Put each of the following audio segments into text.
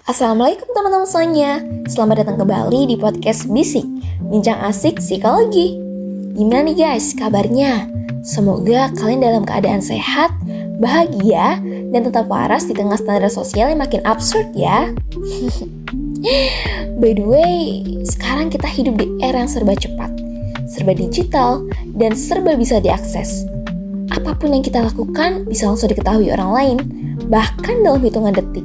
Assalamualaikum teman-teman semuanya. Selamat datang kembali di podcast Bisik, Bincang Asik Psikologi. Gimana nih guys kabarnya? Semoga kalian dalam keadaan sehat, bahagia, dan tetap waras di tengah standar sosial yang makin absurd ya. By the way, sekarang kita hidup di era yang serba cepat, serba digital, dan serba bisa diakses. Apapun yang kita lakukan bisa langsung diketahui orang lain, bahkan dalam hitungan detik.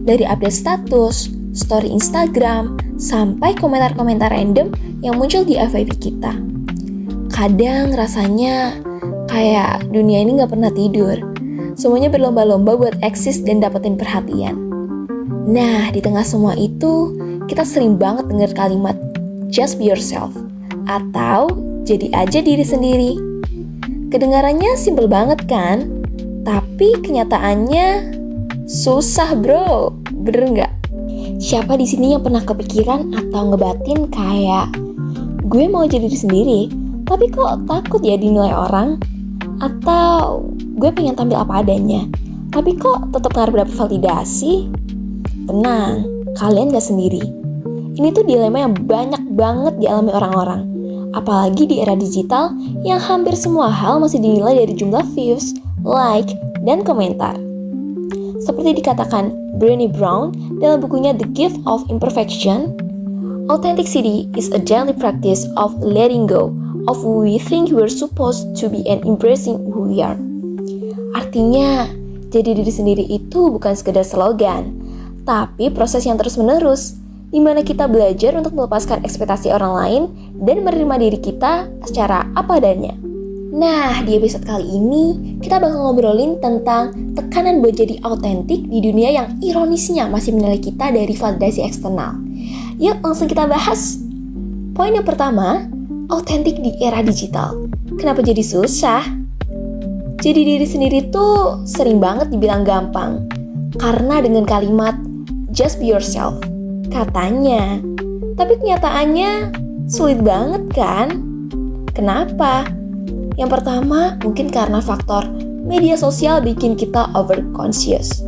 Dari update status, story Instagram, sampai komentar-komentar random yang muncul di FYP kita. Kadang rasanya kayak dunia ini gak pernah tidur. Semuanya berlomba-lomba buat eksis dan dapetin perhatian. Nah, di tengah semua itu, kita sering banget dengar kalimat just be yourself atau jadi aja diri sendiri. Kedengarannya simpel banget kan? Tapi kenyataannya susah bro, bener nggak? Siapa di sini yang pernah kepikiran atau ngebatin kayak gue mau jadi diri sendiri, tapi kok takut ya dinilai orang? Atau gue pengen tampil apa adanya, tapi kok tetap ngarep dapet validasi? Tenang, kalian gak sendiri. Ini tuh dilema yang banyak banget dialami orang-orang. Apalagi di era digital yang hampir semua hal masih dinilai dari jumlah views, like, dan komentar. Seperti dikatakan Brené Brown dalam bukunya The Gift of Imperfection, authenticity is a daily practice of letting go of who we think we're supposed to be and embracing who we are. Artinya, jadi diri sendiri itu bukan sekedar slogan, tapi proses yang terus-menerus, di mana kita belajar untuk melepaskan ekspektasi orang lain dan menerima diri kita secara apa adanya. Nah, di episode kali ini, kita bakal ngobrolin tentang tekanan buat jadi autentik di dunia yang ironisnya masih menilai kita dari validasi eksternal. Yuk, langsung kita bahas. Poin yang pertama, autentik di era digital. Kenapa jadi susah? Jadi diri sendiri tuh sering banget dibilang gampang. Karena dengan kalimat, just be yourself, katanya. Tapi kenyataannya sulit banget kan? Kenapa? Yang pertama, mungkin karena faktor media sosial bikin kita over-conscious.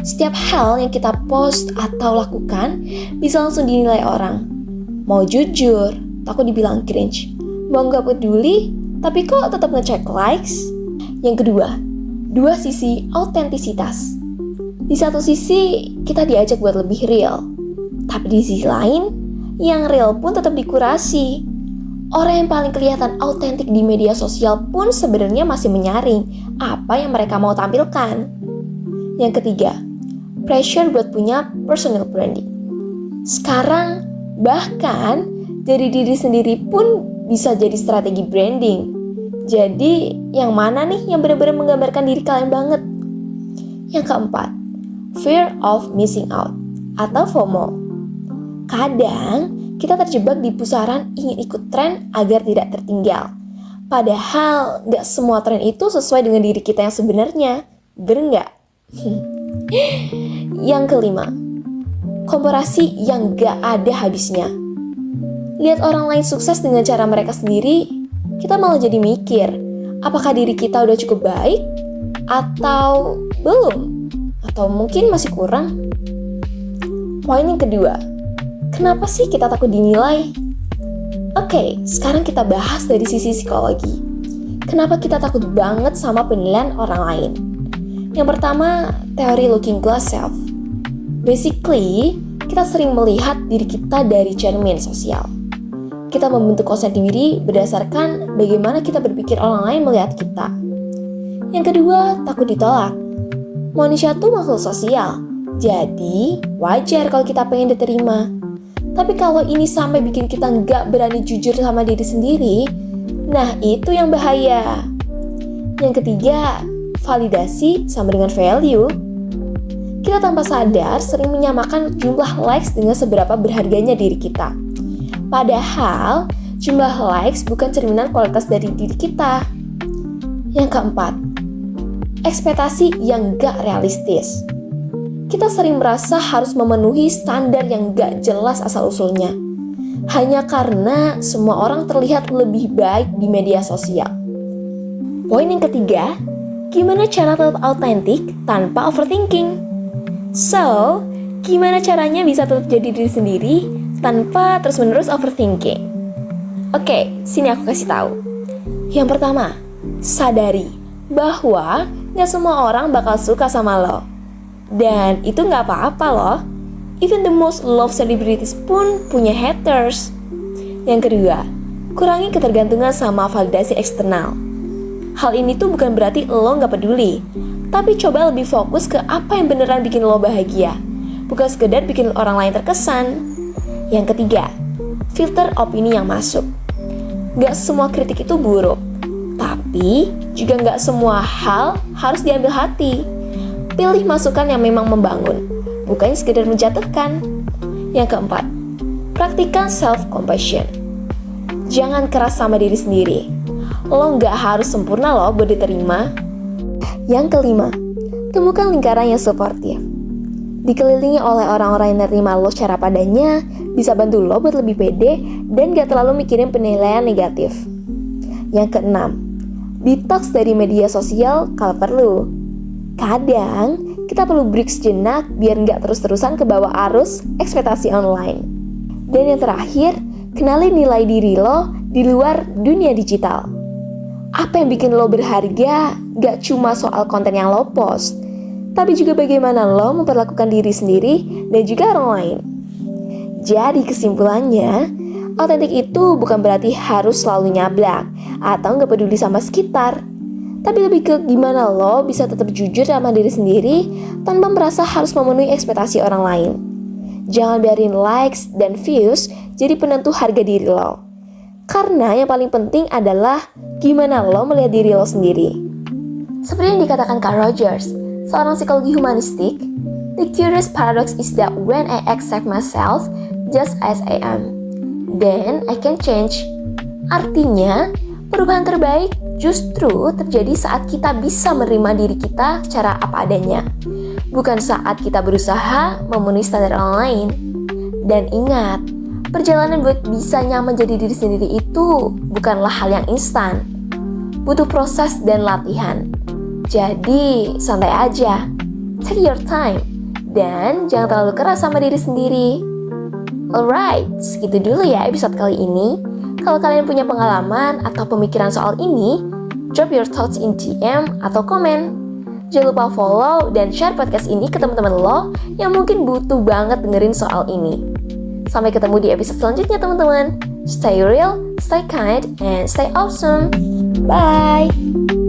Setiap hal yang kita post atau lakukan bisa langsung dinilai orang. Mau jujur, takut dibilang cringe. Mau gak peduli, tapi kok tetap ngecek likes? Yang kedua, dua sisi autentisitas. Di satu sisi, kita diajak buat lebih real. Tapi di sisi lain, yang real pun tetap dikurasi. Orang yang paling kelihatan autentik di media sosial pun sebenarnya masih menyaring apa yang mereka mau tampilkan. Yang ketiga, pressure buat punya personal branding. Sekarang, bahkan jadi diri sendiri pun bisa jadi strategi branding. Jadi, yang mana nih yang benar-benar menggambarkan diri kalian banget? Yang keempat, fear of missing out atau FOMO. Kadang, kita terjebak di pusaran ingin ikut tren agar tidak tertinggal. Padahal gak semua tren itu sesuai dengan diri kita yang sebenarnya. Bener gak? Yang kelima, komparasi yang gak ada habisnya. Lihat orang lain sukses dengan cara mereka sendiri, kita malah jadi mikir, apakah diri kita udah cukup baik? Atau belum? Atau mungkin masih kurang? Poin yang kedua, kenapa sih kita takut dinilai? Oke, sekarang kita bahas dari sisi psikologi. Kenapa kita takut banget sama penilaian orang lain? Yang pertama, teori looking glass self. Basically, kita sering melihat diri kita dari cermin sosial. Kita membentuk konsep diri berdasarkan bagaimana kita berpikir orang lain melihat kita. Yang kedua, takut ditolak. Manusia tuh makhluk sosial, jadi wajar kalau kita pengen diterima. Tapi kalau ini sampai bikin kita nggak berani jujur sama diri sendiri, nah itu yang bahaya. Yang ketiga, validasi sama dengan value. Kita tanpa sadar sering menyamakan jumlah likes dengan seberapa berharganya diri kita. Padahal, jumlah likes bukan cerminan kualitas dari diri kita. Yang keempat, ekspektasi yang nggak realistis. Kita sering merasa harus memenuhi standar yang gak jelas asal-usulnya. Hanya karena semua orang terlihat lebih baik di media sosial. Poin yang ketiga, gimana cara tetap autentik tanpa overthinking? So, Gimana caranya bisa tetap jadi diri sendiri tanpa terus-menerus overthinking? Oke, sini aku kasih tahu. Yang pertama, sadari bahwa gak semua orang bakal suka sama lo. Dan itu gak apa-apa loh. Even the most loved celebrities pun punya haters. Yang kedua, kurangi ketergantungan sama validasi eksternal. Hal ini tuh bukan berarti lo gak peduli, tapi coba lebih fokus ke apa yang beneran bikin lo bahagia, bukan sekedar bikin orang lain terkesan. Yang ketiga, filter opini yang masuk. Gak semua kritik itu buruk, tapi juga gak semua hal harus diambil hati. Pilih masukan yang memang membangun, bukan sekedar menjatuhkan. Yang keempat, praktikkan self-compassion. Jangan keras sama diri sendiri. Lo gak harus sempurna loh buat diterima. Yang kelima, temukan lingkaran yang suportif. Dikelilingi oleh orang-orang yang nerima lo secara padanya bisa bantu lo buat lebih pede dan gak terlalu mikirin penilaian negatif. Yang keenam, detox dari media sosial kalau perlu. Kadang kita perlu break sejenak biar gak terus-terusan ke bawah arus ekspektasi online. Dan yang terakhir, kenali nilai diri lo di luar dunia digital. Apa yang bikin lo berharga gak cuma soal konten yang lo post, tapi juga bagaimana lo memperlakukan diri sendiri dan juga orang lain. Jadi kesimpulannya, otentik itu bukan berarti harus selalu nyablak atau gak peduli sama sekitar, tapi lebih ke gimana lo bisa tetap jujur sama diri sendiri tanpa merasa harus memenuhi ekspektasi orang lain. Jangan biarin likes dan views jadi penentu harga diri lo. Karena yang paling penting adalah gimana lo melihat diri lo sendiri. Seperti yang dikatakan Carl Rogers, seorang psikologi humanistik, the curious paradox is that when I accept myself just as I am, then I can change. Artinya, perubahan terbaik justru terjadi saat kita bisa menerima diri kita secara apa adanya, bukan saat kita berusaha memenuhi standar orang lain. Dan ingat, perjalanan buat bisa nyaman jadi diri sendiri itu bukanlah hal yang instan. Butuh proses dan latihan. Jadi, santai aja. Take your time. Dan jangan terlalu keras sama diri sendiri. Alright, segitu dulu ya episode kali ini. Kalau kalian punya pengalaman atau pemikiran soal ini, drop your thoughts in DM atau komen. Jangan lupa follow dan share podcast ini ke teman-teman lo yang mungkin butuh banget dengerin soal ini. Sampai ketemu di episode selanjutnya teman-teman. Stay real, stay kind, and stay awesome. Bye!